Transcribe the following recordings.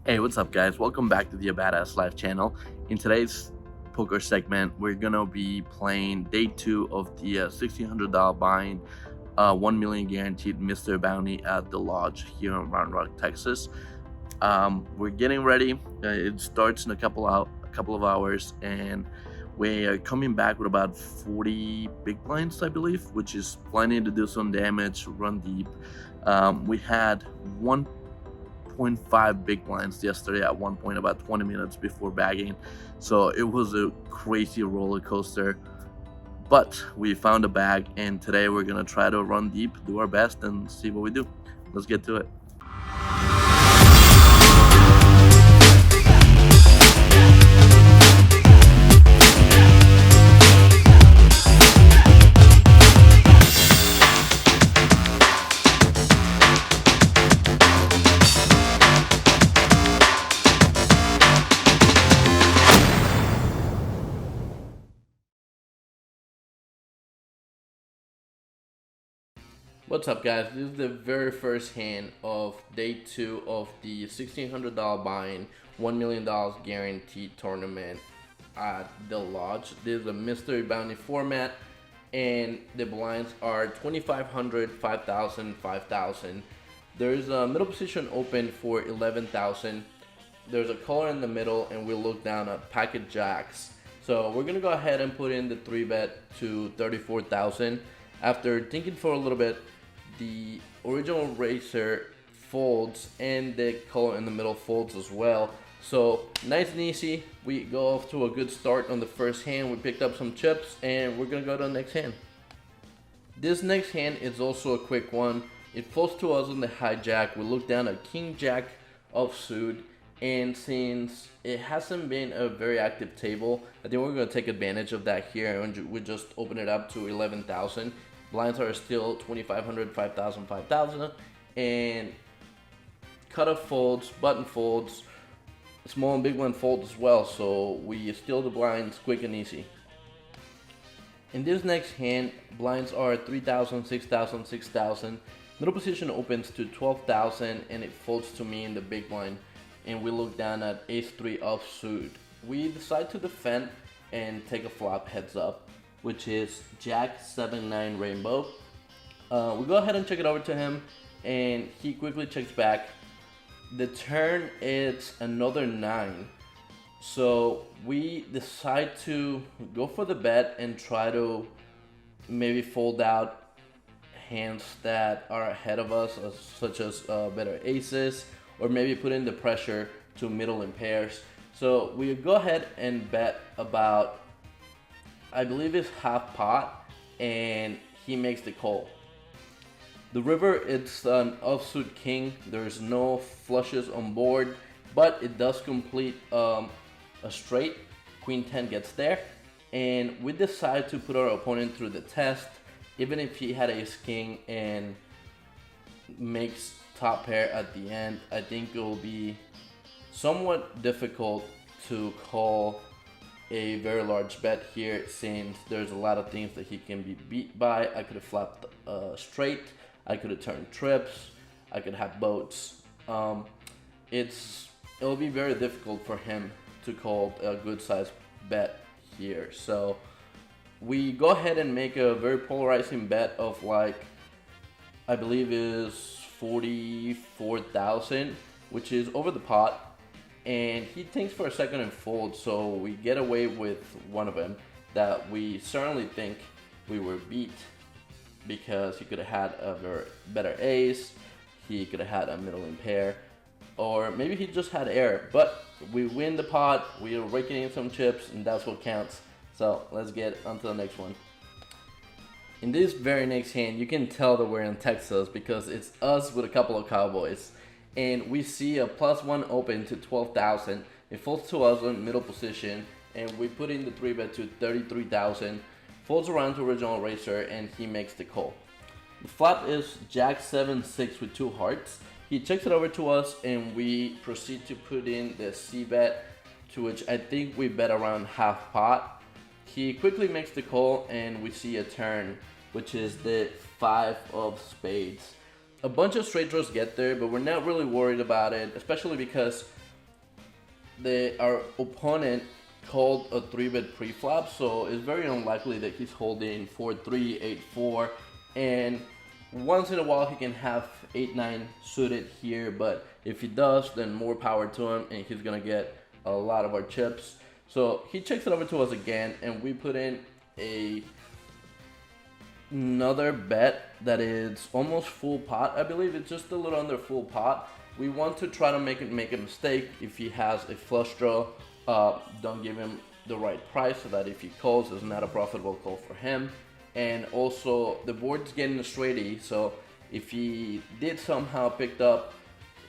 Hey, what's up, guys? Welcome back to the Badass Life channel. In today's poker segment, we're gonna be playing day two of the $1,600 buy-in, 1 million guaranteed Mr. Bounty at the Lodge here in Round Rock, Texas. We're getting ready. It starts in a couple of hours, and we are coming back with about 40 big blinds, I believe, which is plenty to do some damage, run deep. We had 1.5 big blinds yesterday at one point, about 20 minutes before bagging. So it was a crazy roller coaster. But we found a bag, and today we're gonna try to run deep, do our best, and see what we do. Let's get to it. What's up, guys? This is the very first hand of day two of the $1,600 buy-in, $1 million guaranteed tournament at the Lodge. This is a mystery bounty format, and the blinds are 2,500, 5,000, 5,000. There's a middle position open for 11,000. There's a caller in the middle, and we look down at packet jacks. So we're gonna go ahead and put in the 3-bet to 34,000. After thinking for a little bit, the original racer folds and the caller in the middle folds as well. So nice and easy. We go off to a good start on the first hand. We picked up some chips, and we're gonna go to the next hand. This next hand is also a quick one. It folds to us on the hijack. We look down at king jack offsuit, and since it hasn't been a very active table, I think we're going to take advantage of that here, and we just open it up to 11,000. Blinds are still 2,500, 5,000, 5,000, and cutoff folds, button folds, small and big one folds as well, so we steal the blinds quick and easy. In this next hand, blinds are 3,000, 6,000, 6,000. Middle position opens to 12,000, and it folds to me in the big blind, and we look down at ace-3 offsuit. We decide to defend and take a flop heads up, which is jack 7-9 rainbow. We go ahead and check it over to him, and he quickly checks back. The turn is another 9. So we decide to go for the bet and try to maybe fold out hands that are ahead of us, such as better aces, or maybe put in the pressure to middle in pairs. So we go ahead and bet about, I believe it's half pot, and he makes the call. The river, it's an offsuit king. There's no flushes on board, but it does complete a straight. Queen 10 gets there, and we decide to put our opponent through the test, even if he had ace king and makes top pair at the end. I think it will be somewhat difficult to call a very large bet here, since there's a lot of things that he can be beat by. I could have flapped straight, I could have turned trips, I could have boats. It'll be very difficult for him to call a good sized bet here. So we go ahead and make a very polarizing bet of, like, I believe is 44,000, which is over the pot, and he thinks for a second and folds. So we get away with one of them that we certainly think we were beat, because he could have had a very better ace, he could have had a middle in pair, or maybe he just had air. But we win the pot, we are raking in some chips, and that's what counts. So let's get on to the next one. In this very next hand, you can tell that we're in Texas, because it's us with a couple of cowboys, and we see a +1 open to 12,000. It folds to us in middle position, and we put in the 3-bet to 33,000. Folds around to original racer, and he makes the call. The flop is jack 7-6 with 2 hearts. He checks it over to us, and we proceed to put in the c-bet, to which I think we bet around half pot. He quickly makes the call, and we see a turn, which is the 5 of spades. A bunch of straight draws get there, but we're not really worried about it, especially because our opponent called a 3-bet pre-flop, so it's very unlikely that he's holding 4-3, 8-4, and once in a while he can have 8-9 suited here, but if he does, then more power to him, and he's gonna get a lot of our chips. So he checks it over to us again, and we put in another bet that is almost full pot. I believe it's just a little under full pot. We want to try to make a mistake. If he has a flush draw, don't give him the right price, so that if he calls, it's not a profitable call for him. And also the board's getting a straight E, so if he did somehow picked up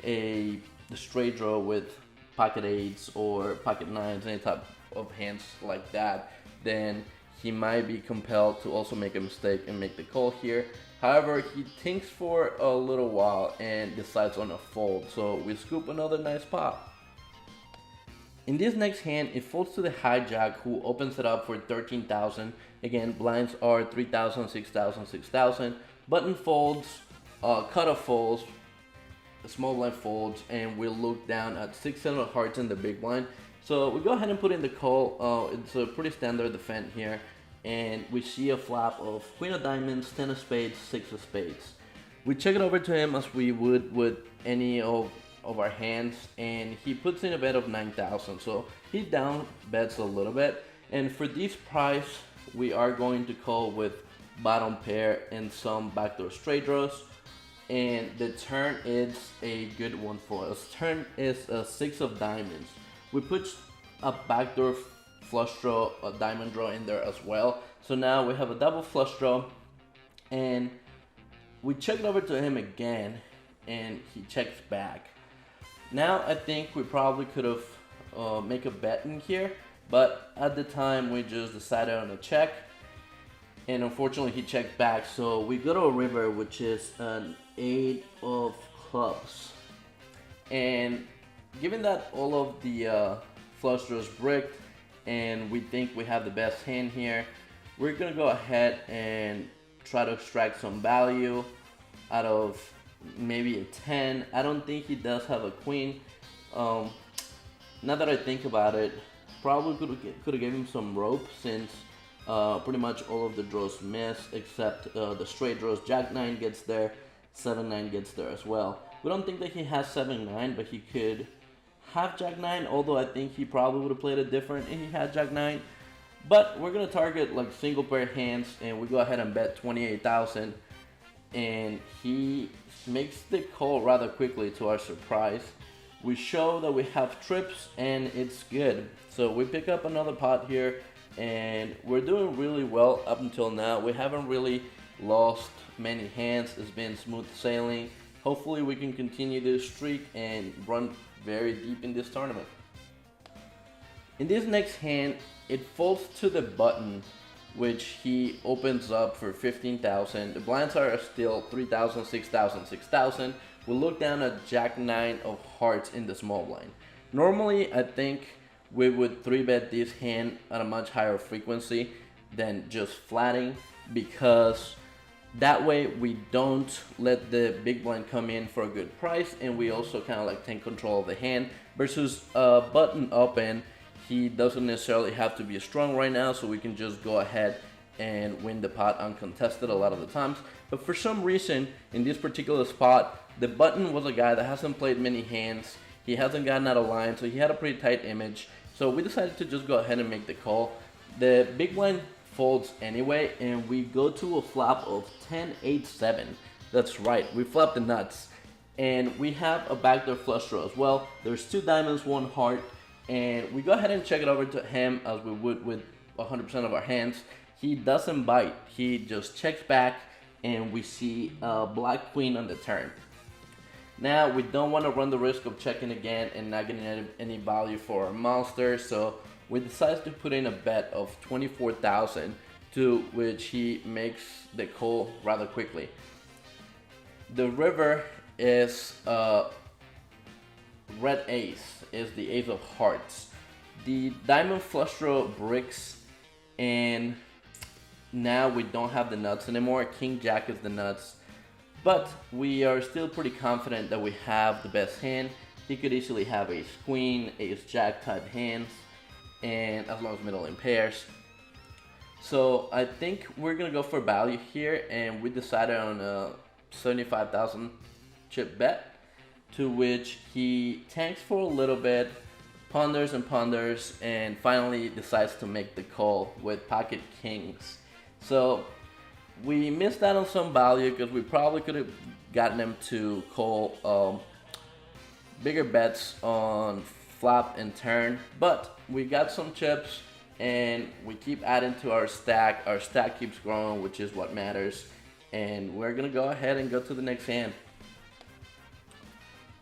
the straight draw with pocket 8s or pocket 9s, any type of hands like that, then he might be compelled to also make a mistake and make the call here. However, he thinks for a little while and decides on a fold, so we scoop another nice pot. In this next hand, it folds to the hijack, who opens it up for 13,000. Again, blinds are 3,000, 6,000, 6,000. Button folds, cutoff folds, small blind folds, and we'll look down at 6-7 of hearts in the big blind. So we go ahead and put in the call. It's a pretty standard defend here, and we see a flop of Queen of Diamonds, 10 of Spades, 6 of Spades. We check it over to him as we would with any of our hands, and he puts in a bet of 9,000, so he down bets a little bit. And for this price, we are going to call with bottom pair and some backdoor straight draws, and the turn is a good one for us. Turn is a 6 of diamonds. We put a backdoor flush draw, a diamond draw in there as well, so now we have a double flush draw, and we check it over to him again, and he checks back. Now I think we probably could have make a bet in here, but at the time we just decided on a check, and unfortunately he checked back, so we go to a river, which is an 8 of clubs. And given that all of the flush draws bricked and we think we have the best hand here, we're gonna go ahead and try to extract some value out of maybe a 10. I don't think he does have a queen. Now that I think about it, probably could have given him some rope, since pretty much all of the draws miss except the straight draws. Jack 9 gets there, 7-9 gets there as well. We don't think that he has 7-9, but he could have Jack 9, although I think he probably would have played it different if he had Jack 9. But we're gonna target like single pair hands, and we go ahead and bet 28,000, and he makes the call rather quickly to our surprise. We show that we have trips, and it's good. So we pick up another pot here, and we're doing really well up until now. We haven't really lost many hands. It's been smooth sailing. Hopefully we can continue this streak and run very deep in this tournament. In this next hand, it folds to the button, which he opens up for 15,000. The blinds are still 3,000, 6,000, 6,000. We'll look down at Jack 9 of hearts in the small blind. Normally, I think we would 3-bet this hand at a much higher frequency than just flatting, because that way we don't let the big blind come in for a good price, and we also kind of like take control of the hand. Versus a button open, he doesn't necessarily have to be strong right now, so we can just go ahead and win the pot uncontested a lot of the times. But for some reason, in this particular spot, the button was a guy that hasn't played many hands. He hasn't gotten out of line, so he had a pretty tight image. So we decided to just go ahead and make the call. The big blind folds anyway, and we go to a flop of 10-8-7. That's right, we flop the nuts. And we have a backdoor flush draw as well. There's 2 diamonds, 1 heart, and we go ahead and check it over to him as we would with 100% of our hands. He doesn't bite, he just checks back, and we see a black queen on the turn. Now we don't want to run the risk of checking again and not getting any value for our monster, so we decided to put in a bet of 24,000, to which he makes the call rather quickly. The river is red ace, is the ace of hearts. The diamond flush draw bricks, and now we don't have the nuts anymore. King Jack is the nuts, but we are still pretty confident that we have the best hand, he could easily have ace queen, ace jack type hands, and as long as middle in pairs. So I think we're gonna go for value here, and we decided on a 75,000 chip bet, to which he tanks for a little bit, ponders and ponders, and finally decides to make the call with pocket kings. So we missed out on some value because we probably could have gotten him to call bigger bets on flop and turn, but we got some chips and we keep adding to our stack. Our stack keeps growing, which is what matters, and we're gonna go ahead and go to the next hand.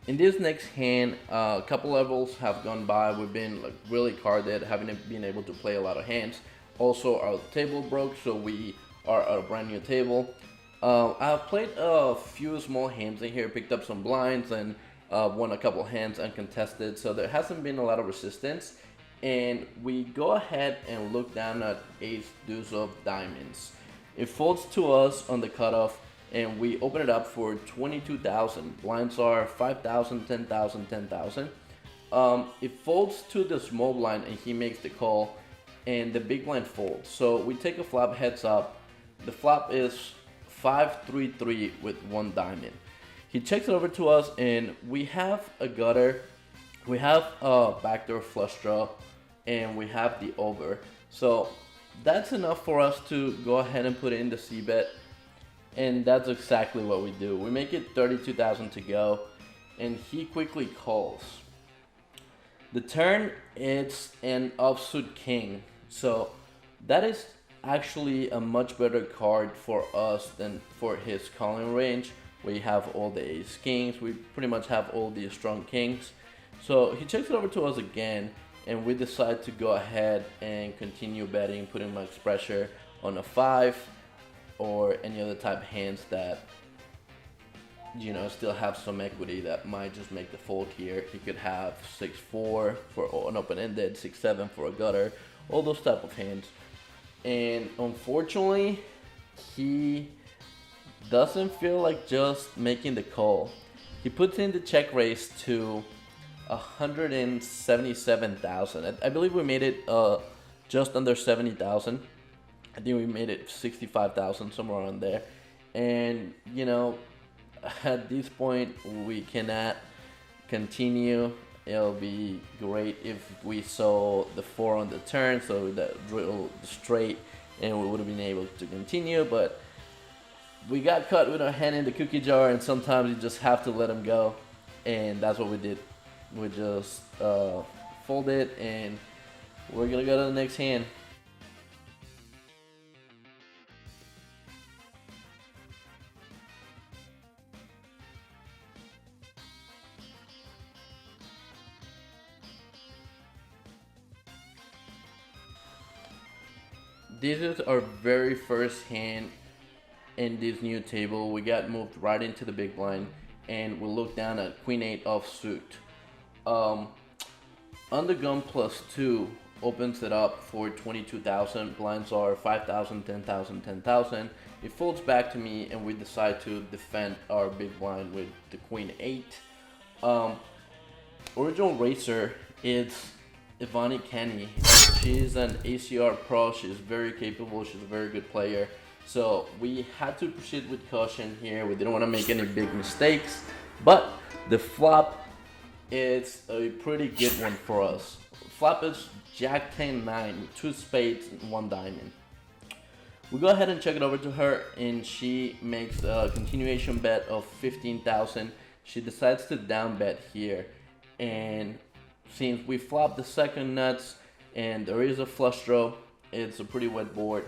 In this next hand, a couple levels have gone by. We've been like really carded, haven't been able to play a lot of hands. Also, our table broke, so we are at a brand new table. I've played a few small hands in here, picked up some blinds, and won a couple hands uncontested, so there hasn't been a lot of resistance. And we go ahead and look down at ace deuce of diamonds. It folds to us on the cutoff, and we open it up for 22,000. Blinds are 5,000, 10,000, 10,000. It folds to the small blind, and he makes the call, and the big blind folds. So we take a flop heads up. The flop is 5-3-3 with one diamond. He checks it over to us, and we have a gutter, we have a backdoor flush draw, and we have the over. So that's enough for us to go ahead and put in the c-bet, and that's exactly what we do. We make it 32,000 to go, and he quickly calls. The turn, it's an offsuit king, so that is actually a much better card for us than for his calling range. We have all the ace kings, we pretty much have all the strong kings. So he checks it over to us again, and we decide to go ahead and continue betting, putting max pressure on a 5 or any other type of hands that, you know, still have some equity that might just make the fold here. He could have 6-4 for an open-ended, 6-7 for a gutter, all those type of hands. And unfortunately, he doesn't feel like just making the call. He puts in the check raise to 177,000. I believe we made it just under 70,000. I think we made it 65,000, somewhere around there. And you know, at this point we cannot continue. It'll be great if we saw the 4 on the turn, so that drill straight, and we would have been able to continue. But we got caught with our hand in the cookie jar, and sometimes you just have to let them go, and that's what we did. We just fold it, and we're gonna go to the next hand. This is our very first hand in this new table. We got moved right into the big blind, and we look down at queen 8 offsuit. Under gun +2 opens it up for 22,000. Blinds are 5,000, 10,000, 10,000. It folds back to me, and we decide to defend our big blind with the queen 8. Original racer is Ebony Kenney. She's an ACR pro. She's very capable. She's a very good player. So we had to proceed with caution here. We didn't want to make any big mistakes, but the flop is a pretty good one for us. Flop is Jack 10-9, 2 spades and 1 diamond. We go ahead and check it over to her, and she makes a continuation bet of 15,000. She decides to down bet here, and since we flopped the second nuts and there is a flush draw, it's a pretty wet board.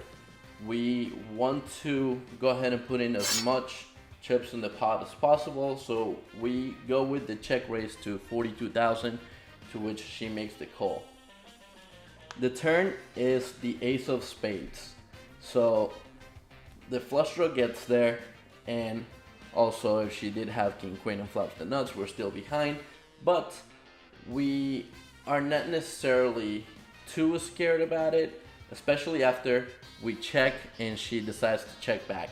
We want to go ahead and put in as much chips in the pot as possible, so we go with the check raise to 42,000, to which she makes the call. The turn is the Ace of Spades, so the flush draw gets there, and also if she did have king queen and flops the nuts, we're still behind, but we are not necessarily too scared about it, especially after we check and she decides to check back.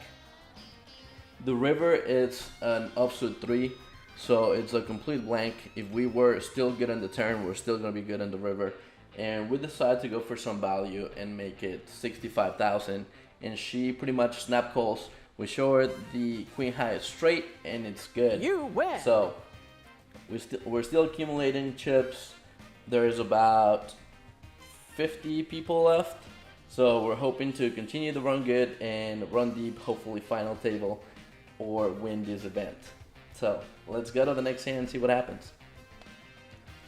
The river is an offsuit 3, So it's a complete blank. If we were still good in the turn, we're still gonna be good in the river. And we decided to go for some value and make it 65,000. And she pretty much snap calls. We show her the queen high straight, and it's good. You win. So we're still accumulating chips. There's about 50 people left. So we're hoping to continue to run good and run deep, hopefully final table, or win this event. So let's go to the next hand and see what happens.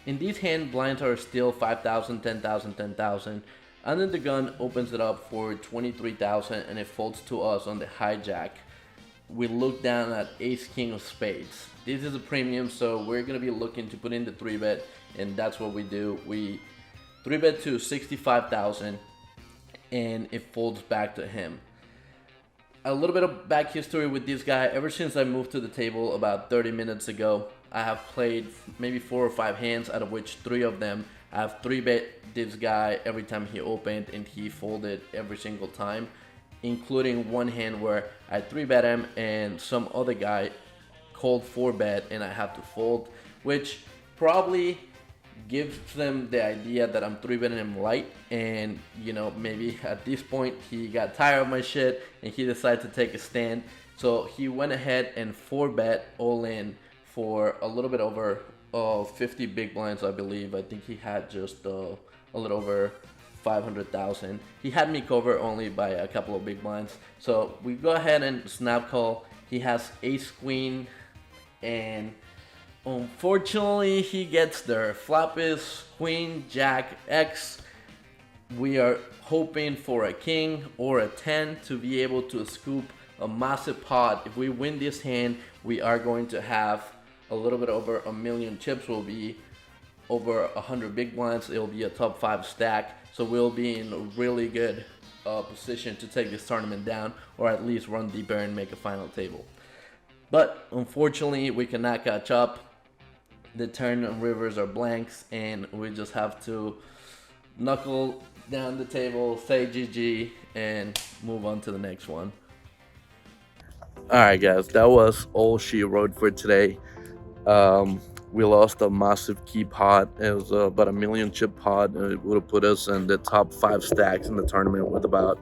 In these hand, blinds are still 5,000, 10,000, 10,000. Under the gun opens it up for 23,000 and it folds to us on the hijack. We look down at Ace King of Spades. This is a premium, so we're gonna be looking to put in the 3-bet, and that's what we do. We 3-bet to 65,000 and it folds back to him. A little bit of back history with this guy. Ever since I moved to the table about 30 minutes ago, I have played maybe 4 or 5 hands, out of which 3 of them I have 3-bet this guy every time he opened, and he folded every single time, including one hand where I 3-bet him and some other guy called 4-bet and I have to fold, which probably gives them the idea that I'm 3-betting him light, and you know, maybe at this point he got tired of my shit and he decided to take a stand. So he went ahead and 4-bet all in for a little bit over 50 big blinds, I believe. I think he had just a little over 500,000. He had me covered only by a couple of big blinds. So we go ahead and snap call. He has ace queen, and unfortunately he gets there. Flop is queen, jack, X. We are hoping for a king or a 10 to be able to scoop a massive pot. If we win this hand, we are going to have a little bit over 1 million chips. Will be over 100 big blinds. It'll be a top 5 stack, so we'll be in a really good position to take this tournament down, or at least run deeper and make a final table. But unfortunately we cannot catch up. The turn and rivers are blanks, and we just have to knuckle down the table, say GG, and move on to the next one. Alright guys, that was all she wrote for today. We lost a massive key pot. It was about 1 million chip pot, and it would have put us in the top 5 stacks in the tournament with about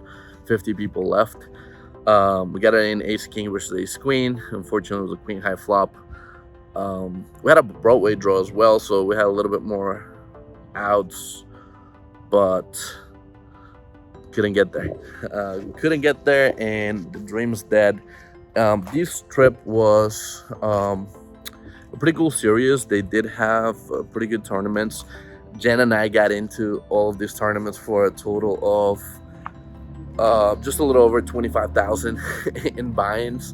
50 people left. We got it in ace king versus ace queen. Unfortunately, it was a queen high flop. We had a Broadway draw as well, so we had a little bit more outs, but couldn't get there. And the dream's dead. This trip was a pretty cool series. They did have pretty good tournaments. Jen and I got into all of these tournaments for a total of just a little over 25,000 in buy-ins.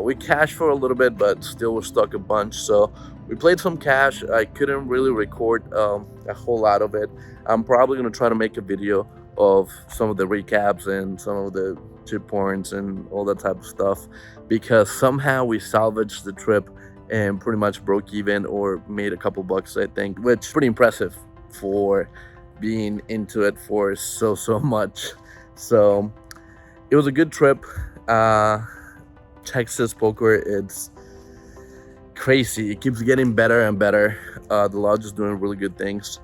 We cashed for a little bit, but still were stuck a bunch. So we played some cash. I couldn't really record a whole lot of it. I'm probably gonna try to make a video of some of the recaps and some of the chip points and all that type of stuff, because somehow we salvaged the trip and pretty much broke even or made a couple bucks, I think, which is pretty impressive for being into it for so much. So it was a good trip. Texas poker, it's crazy. It keeps getting better and better. The lodge is doing really good things,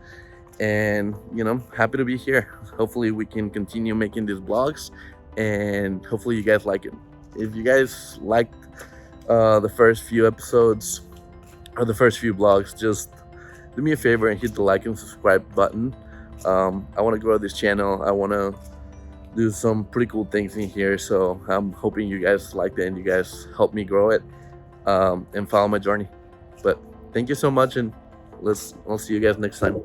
and you know, happy to be here. Hopefully we can continue making these vlogs, and hopefully you guys like it. If you guys liked the first few episodes or the first few vlogs, just do me a favor and hit the like and subscribe button. I want to grow this channel. I want to do some pretty cool things in here, so I'm hoping you guys like it and you guys help me grow it and follow my journey. But thank you so much, and I'll see you guys next time.